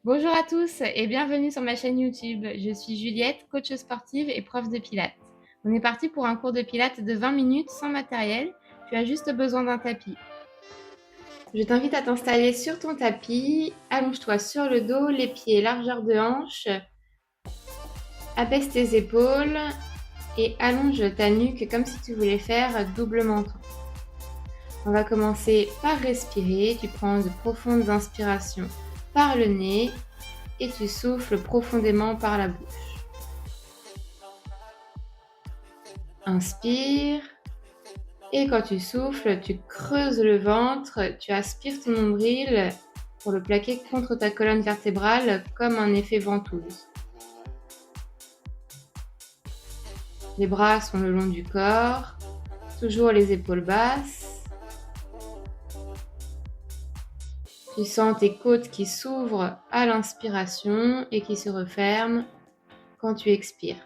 Bonjour à tous et bienvenue sur ma chaîne YouTube. Je suis Juliette, coach sportive et prof de pilates. On est parti pour un cours de pilates de 20 minutes sans matériel. Tu as juste besoin d'un tapis. Je t'invite à t'installer sur ton tapis. Allonge-toi sur le dos, les pieds largeur de hanche. Abaisse tes épaules et allonge ta nuque comme si tu voulais faire double menton. On va commencer par respirer. Tu prends de profondes inspirations par le nez et tu souffles profondément par la bouche. Inspire. Et quand tu souffles, tu creuses le ventre, tu aspires ton nombril pour le plaquer contre ta colonne vertébrale comme un effet ventouse. Les bras sont le long du corps, toujours les épaules basses. Tu sens tes côtes qui s'ouvrent à l'inspiration et qui se referment quand tu expires.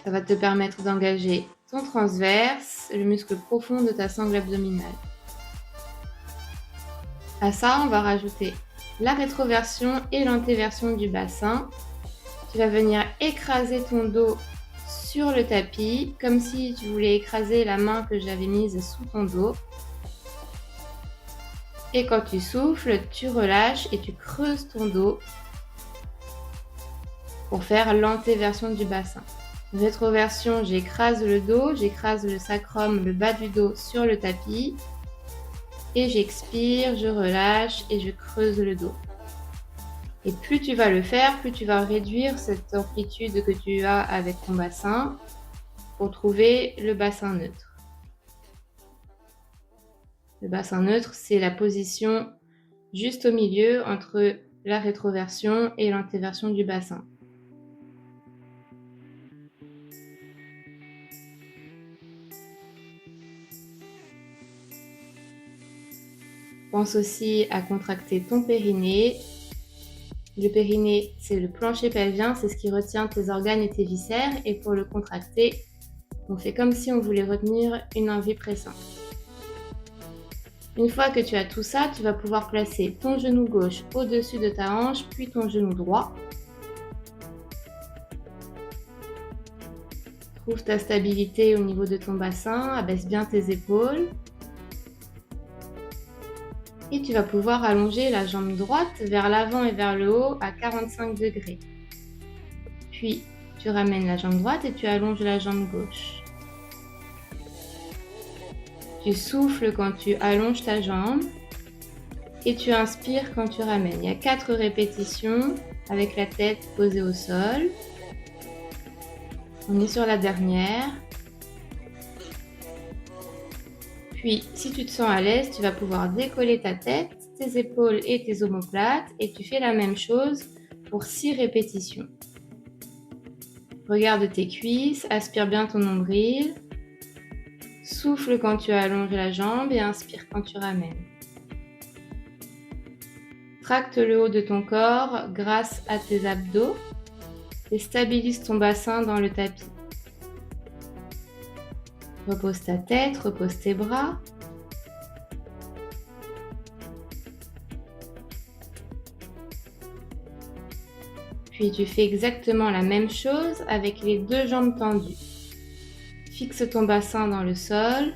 Ça va te permettre d'engager ton transverse, le muscle profond de ta sangle abdominale. À ça, on va rajouter la rétroversion et l'antéversion du bassin. Tu vas venir écraser ton dos sur le tapis, comme si tu voulais écraser la main que j'avais mise sous ton dos. Et quand tu souffles, tu relâches et tu creuses ton dos pour faire l'antéversion du bassin. Rétroversion, j'écrase le dos, j'écrase le sacrum, le bas du dos sur le tapis. Et j'expire, je relâche et je creuse le dos. Et plus tu vas le faire, plus tu vas réduire cette amplitude que tu as avec ton bassin pour trouver le bassin neutre. Le bassin neutre, c'est la position juste au milieu entre la rétroversion et l'antéversion du bassin. Pense aussi à contracter ton périnée. Le périnée, c'est le plancher pelvien, c'est ce qui retient tes organes et tes viscères. Et pour le contracter, on fait comme si on voulait retenir une envie pressante. Une fois que tu as tout ça, tu vas pouvoir placer ton genou gauche au-dessus de ta hanche, puis ton genou droit. Trouve ta stabilité au niveau de ton bassin, abaisse bien tes épaules. Et tu vas pouvoir allonger la jambe droite vers l'avant et vers le haut à 45 degrés. Puis, tu ramènes la jambe droite et tu allonges la jambe gauche. Tu souffles quand tu allonges ta jambe et tu inspires quand tu ramènes. Il y a 4 répétitions avec la tête posée au sol. On est sur la dernière. Puis, si tu te sens à l'aise, tu vas pouvoir décoller ta tête, tes épaules et tes omoplates et tu fais la même chose pour 6 répétitions. Regarde tes cuisses, aspire bien ton nombril. Souffle quand tu allonges la jambe et inspire quand tu ramènes. Tracte le haut de ton corps grâce à tes abdos et stabilise ton bassin dans le tapis. Repose ta tête, repose tes bras. Puis tu fais exactement la même chose avec les 2 jambes tendues. Fixe ton bassin dans le sol.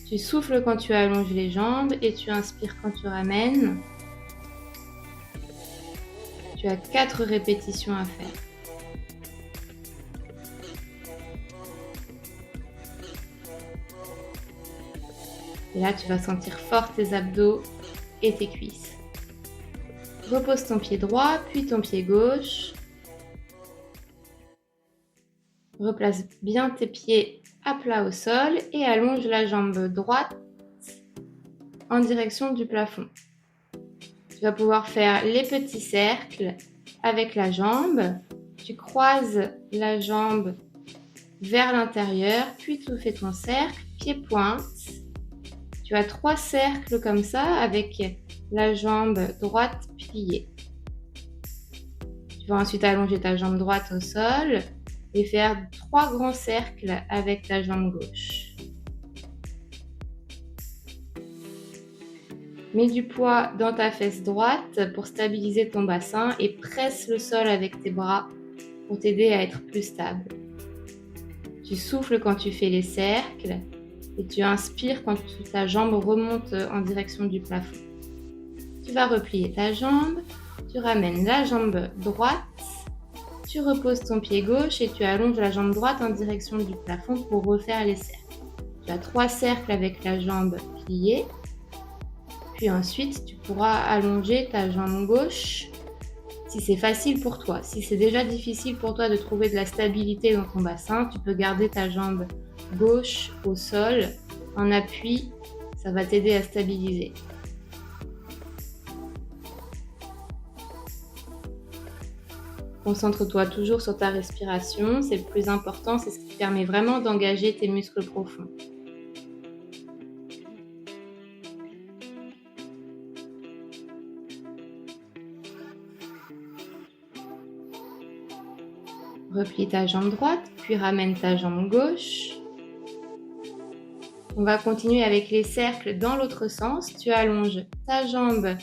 Tu souffles quand tu allonges les jambes et tu inspires quand tu ramènes. Tu as 4 répétitions à faire. Et là, tu vas sentir fort tes abdos et tes cuisses. Repose ton pied droit, puis ton pied gauche. Replace bien tes pieds à plat au sol et allonge la jambe droite en direction du plafond. Tu vas pouvoir faire les petits cercles avec la jambe. Tu croises la jambe vers l'intérieur, puis tu fais ton cercle, pied-pointe. Tu as 3 cercles comme ça avec la jambe droite pliée. Tu vas ensuite allonger ta jambe droite au sol et faire 3 grands cercles avec ta jambe gauche. Mets du poids dans ta fesse droite pour stabiliser ton bassin et presse le sol avec tes bras pour t'aider à être plus stable. Tu souffles quand tu fais les cercles et tu inspires quand ta jambe remonte en direction du plafond. Tu vas replier ta jambe, tu ramènes la jambe droite, tu reposes ton pied gauche et tu allonges la jambe droite en direction du plafond pour refaire les cercles. Tu as 3 cercles avec la jambe pliée. Puis ensuite, tu pourras allonger ta jambe gauche si c'est facile pour toi. Si c'est déjà difficile pour toi de trouver de la stabilité dans ton bassin, tu peux garder ta jambe gauche au sol en appui. Ça va t'aider à stabiliser. Concentre-toi toujours sur ta respiration, c'est le plus important, c'est ce qui permet vraiment d'engager tes muscles profonds. Replie ta jambe droite, puis ramène ta jambe gauche. On va continuer avec les cercles dans l'autre sens. Tu allonges ta jambe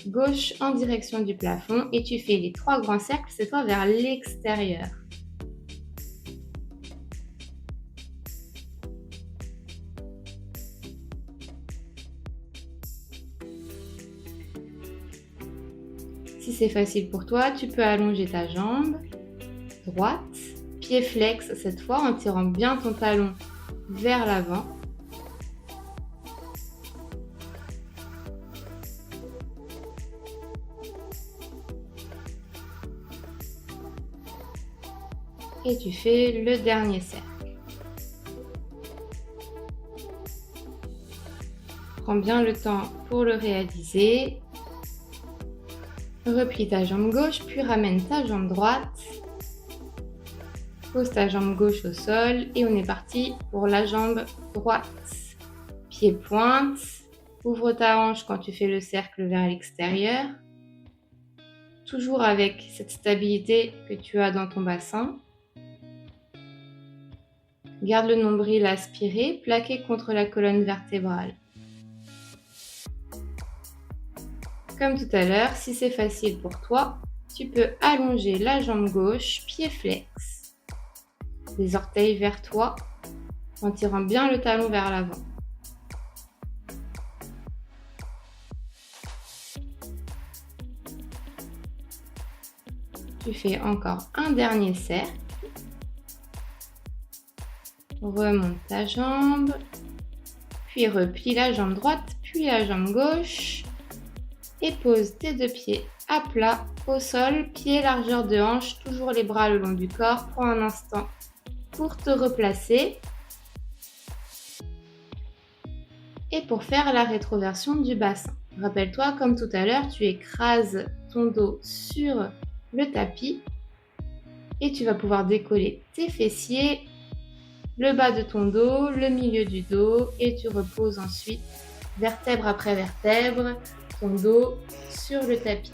gauche en direction du plafond et tu fais les 3 grands cercles, cette fois vers l'extérieur. Si c'est facile pour toi, tu peux allonger ta jambe droite, pied flex cette fois en tirant bien ton talon vers l'avant. Et tu fais le dernier cercle. Prends bien le temps pour le réaliser. Replie ta jambe gauche, puis ramène ta jambe droite. Pose ta jambe gauche au sol et on est parti pour la jambe droite. Pied pointe, ouvre ta hanche quand tu fais le cercle vers l'extérieur. Toujours avec cette stabilité que tu as dans ton bassin. Garde le nombril aspiré, plaqué contre la colonne vertébrale. Comme tout à l'heure, si c'est facile pour toi, tu peux allonger la jambe gauche, pied flex. Les orteils vers toi, en tirant bien le talon vers l'avant. Tu fais encore un dernier cercle. Remonte ta jambe, puis replie la jambe droite, puis la jambe gauche et pose tes 2 pieds à plat au sol, pieds largeur de hanche, toujours les bras le long du corps. Prends un instant pour te replacer et pour faire la rétroversion du bassin. Rappelle-toi, comme tout à l'heure, tu écrases ton dos sur le tapis et tu vas pouvoir décoller tes fessiers, le bas de ton dos, le milieu du dos et tu reposes ensuite vertèbre après vertèbre ton dos sur le tapis.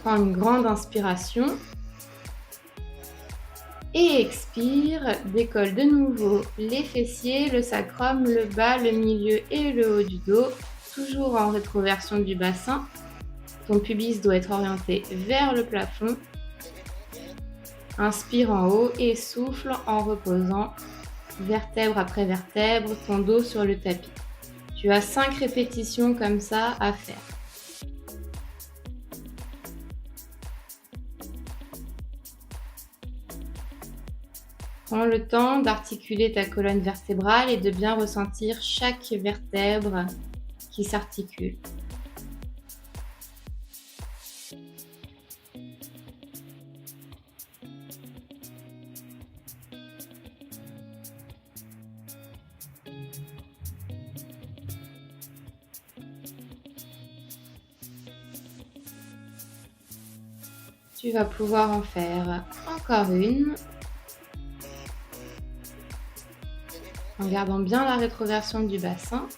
Prends une grande inspiration et expire, décolle de nouveau les fessiers, le sacrum, le bas, le milieu et le haut du dos, toujours en rétroversion du bassin. Ton pubis doit être orienté vers le plafond. Inspire en haut et souffle en reposant vertèbre après vertèbre, ton dos sur le tapis. Tu as 5 répétitions comme ça à faire. Prends le temps d'articuler ta colonne vertébrale et de bien ressentir chaque vertèbre qui s'articule. Tu vas pouvoir en faire encore une en gardant bien la rétroversion du bassin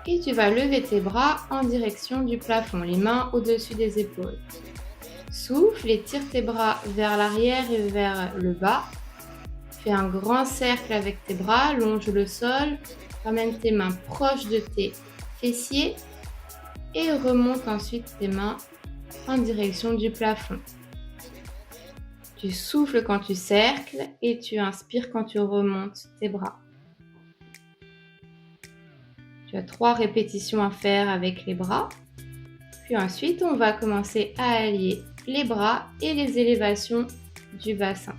et tu vas lever tes bras en direction du plafond, les mains au-dessus des épaules. Souffle et tire tes bras vers l'arrière et vers le bas. Fais un grand cercle avec tes bras, longe le sol, ramène tes mains proches de tes fessiers et remonte ensuite tes mains en direction du plafond. Tu souffles quand tu cercles et tu inspires quand tu remontes tes bras. Tu as 3 répétitions à faire avec les bras. Puis ensuite, on va commencer à allier les bras et les élévations du bassin.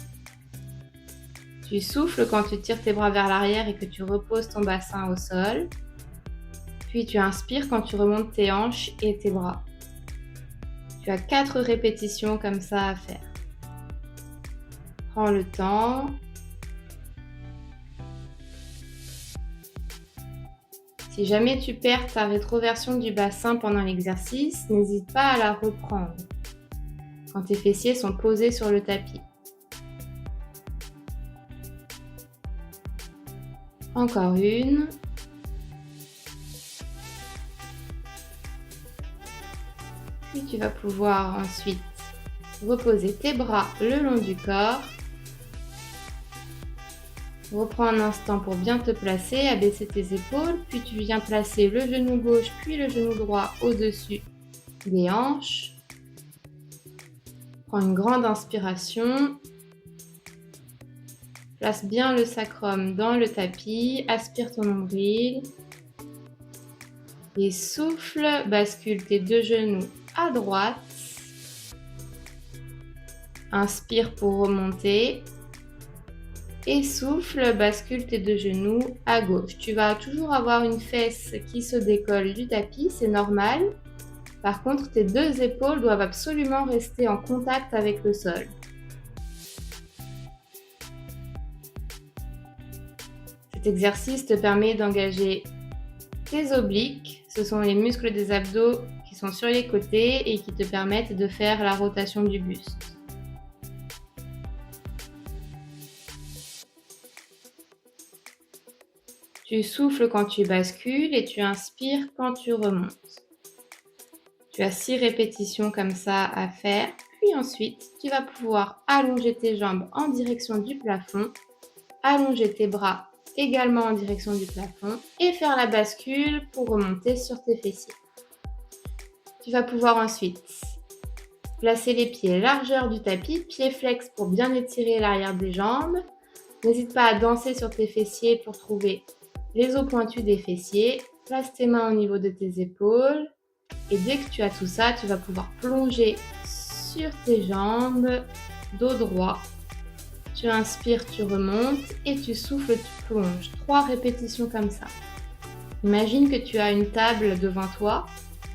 Tu souffles quand tu tires tes bras vers l'arrière et que tu reposes ton bassin au sol. Puis tu inspires quand tu remontes tes hanches et tes bras. Tu as 4 répétitions comme ça à faire. Prends le temps. Si jamais tu perds ta rétroversion du bassin pendant l'exercice, n'hésite pas à la reprendre quand tes fessiers sont posés sur le tapis. Encore une. Puis tu vas pouvoir ensuite reposer tes bras le long du corps. Reprends un instant pour bien te placer, abaisser tes épaules, puis tu viens placer le genou gauche puis le genou droit au-dessus des hanches. Prends une grande inspiration. Place bien le sacrum dans le tapis, aspire ton nombril. Et souffle, bascule tes 2 genoux à droite. Inspire pour remonter. Et souffle, bascule tes 2 genoux à gauche. Tu vas toujours avoir une fesse qui se décolle du tapis, c'est normal. Par contre, tes 2 épaules doivent absolument rester en contact avec le sol. Cet exercice te permet d'engager tes obliques. Ce sont les muscles des abdos qui sont sur les côtés et qui te permettent de faire la rotation du buste. Tu souffles quand tu bascules et tu inspires quand tu remontes. Tu as 6 répétitions comme ça à faire. Puis ensuite, tu vas pouvoir allonger tes jambes en direction du plafond, allonger tes bras également en direction du plafond et faire la bascule pour remonter sur tes fessiers. Tu vas pouvoir ensuite placer les pieds largeur du tapis, pieds flex pour bien étirer l'arrière des jambes. N'hésite pas à danser sur tes fessiers pour trouver les os pointus des fessiers. Place tes mains au niveau de tes épaules. Et dès que tu as tout ça, tu vas pouvoir plonger sur tes jambes, dos droit. Tu inspires, tu remontes et tu souffles, tu plonges. 3 répétitions comme ça. Imagine que tu as une table devant toi,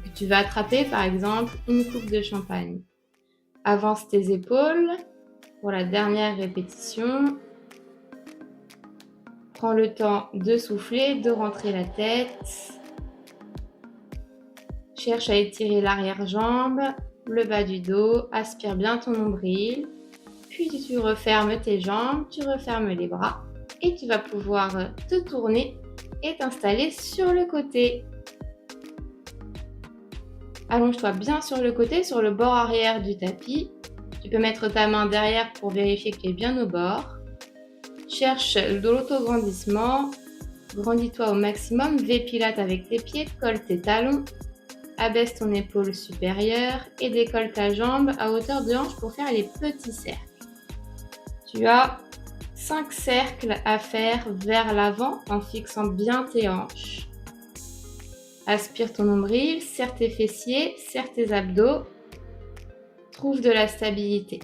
que tu vas attraper par exemple une coupe de champagne. Avance tes épaules pour la dernière répétition. Prends le temps de souffler, de rentrer la tête. Cherche à étirer l'arrière-jambe, le bas du dos, aspire bien ton nombril. Puis tu refermes tes jambes, tu refermes les bras et tu vas pouvoir te tourner et t'installer sur le côté. Allonge-toi bien sur le côté, sur le bord arrière du tapis. Tu peux mettre ta main derrière pour vérifier que tu es bien au bord. Cherche de l'autograndissement. Grandis-toi au maximum. V-pilate avec tes pieds, colle tes talons. Abaisse ton épaule supérieure et décolle ta jambe à hauteur de hanche pour faire les petits cercles. Tu as 5 cercles à faire vers l'avant en fixant bien tes hanches. Aspire ton nombril, serre tes fessiers, serre tes abdos. Trouve de la stabilité.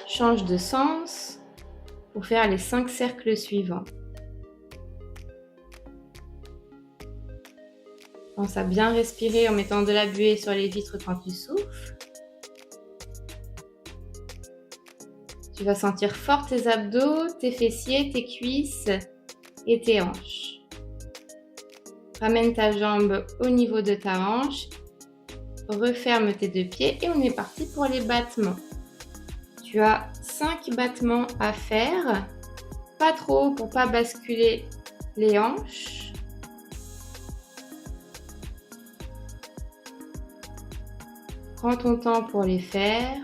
Change de sens pour faire les 5 cercles suivants. Pense à bien respirer en mettant de la buée sur les vitres quand tu souffles. Tu vas sentir fort tes abdos, tes fessiers, tes cuisses et tes hanches. Ramène ta jambe au niveau de ta hanche. Referme tes 2 pieds et on est parti pour les battements. Tu as 5 battements à faire. Pas trop haut pour ne pas basculer les hanches. Prends ton temps pour les faire.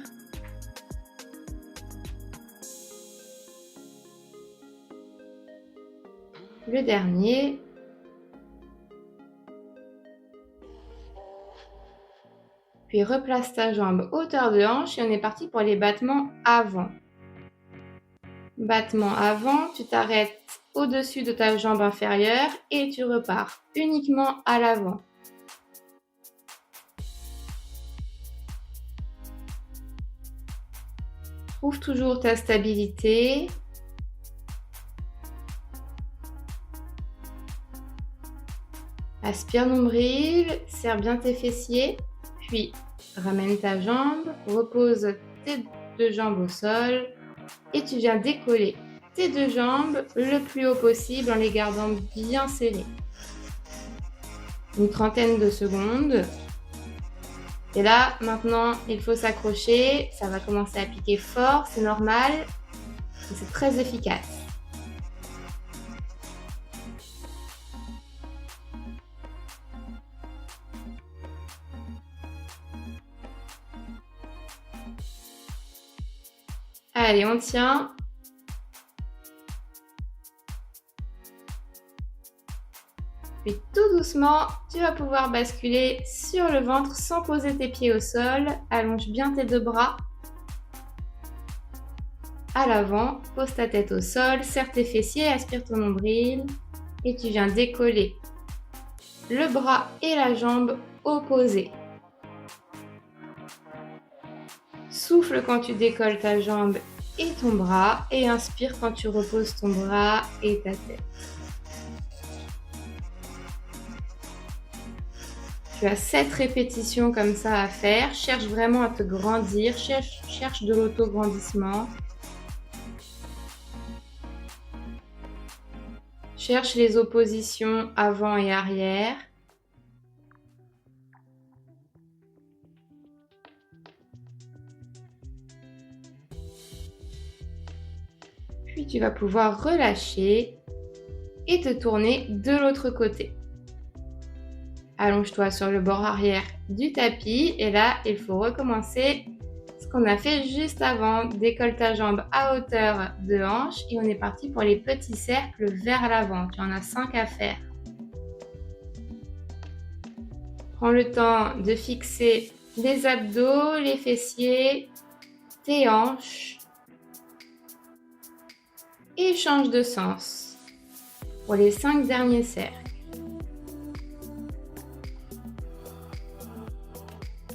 Le dernier. Puis replace ta jambe hauteur de hanche et on est parti pour les battements avant. Battement avant, tu t'arrêtes au-dessus de ta jambe inférieure et tu repars uniquement à l'avant. Trouve toujours ta stabilité. Aspire nombril, serre bien tes fessiers, puis ramène ta jambe, repose tes deux jambes au sol et tu viens décoller tes deux jambes le plus haut possible en les gardant bien serrées. Une trentaine de secondes. Et là, maintenant, il faut s'accrocher. Ça va commencer à piquer fort, c'est normal. Et c'est très efficace. Allez, on tient. Puis tout doucement, tu vas pouvoir basculer sur le ventre sans poser tes pieds au sol. Allonge bien tes deux bras. À l'avant, pose ta tête au sol, serre tes fessiers, aspire ton nombril. Et tu viens décoller le bras et la jambe opposés. Souffle quand tu décolles ta jambe et ton bras et inspire quand tu reposes ton bras et ta tête. Tu as 7 répétitions comme ça à faire. Cherche vraiment à te grandir, cherche de l'autograndissement. Cherche les oppositions avant et arrière. Puis tu vas pouvoir relâcher et te tourner de l'autre côté. Allonge-toi sur le bord arrière du tapis et là, il faut recommencer ce qu'on a fait juste avant. Décolle ta jambe à hauteur de hanche et on est parti pour les petits cercles vers l'avant. Tu en as 5 à faire. Prends le temps de fixer les abdos, les fessiers, tes hanches et change de sens pour les 5 derniers cercles.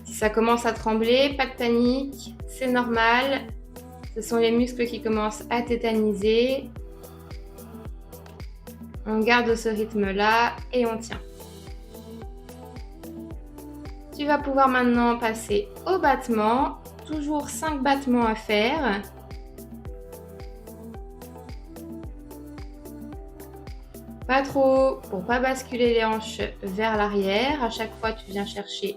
Si ça commence à trembler, pas de panique, c'est normal. Ce sont les muscles qui commencent à tétaniser. On garde ce rythme-là et on tient. Tu vas pouvoir maintenant passer au battement. Toujours 5 battements à faire. Pas trop pour pas basculer les hanches vers l'arrière. À chaque fois, tu viens chercher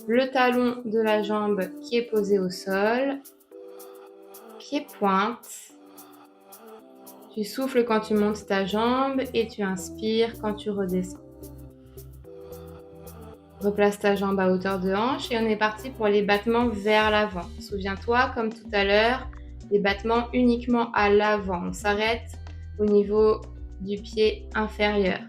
le talon de la jambe qui est posé au sol. Pied pointe. Tu souffles quand tu montes ta jambe et tu inspires quand tu redescends. Replace ta jambe à hauteur de hanche et on est parti pour les battements vers l'avant. Souviens-toi, comme tout à l'heure, les battements uniquement à l'avant. On s'arrête au niveau du pied inférieur.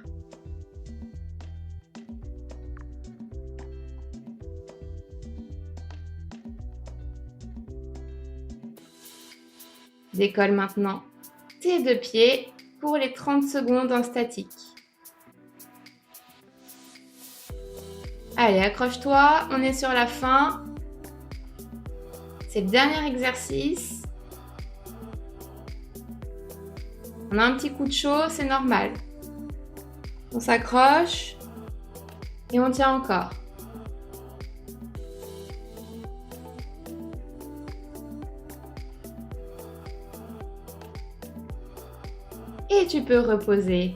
Décolle maintenant tes deux pieds pour les 30 secondes en statique. Allez, accroche-toi, on est sur la fin. C'est le dernier exercice. On a un petit coup de chaud, c'est normal. On s'accroche et on tient encore. Et tu peux reposer.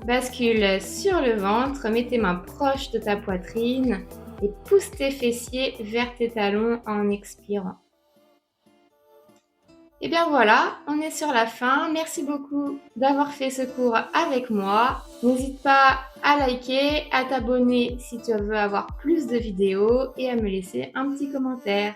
Bascule sur le ventre, mets tes mains proches de ta poitrine et pousse tes fessiers vers tes talons en expirant. Et bien voilà, on est sur la fin. Merci beaucoup d'avoir fait ce cours avec moi. N'hésite pas à liker, à t'abonner si tu veux avoir plus de vidéos et à me laisser un petit commentaire.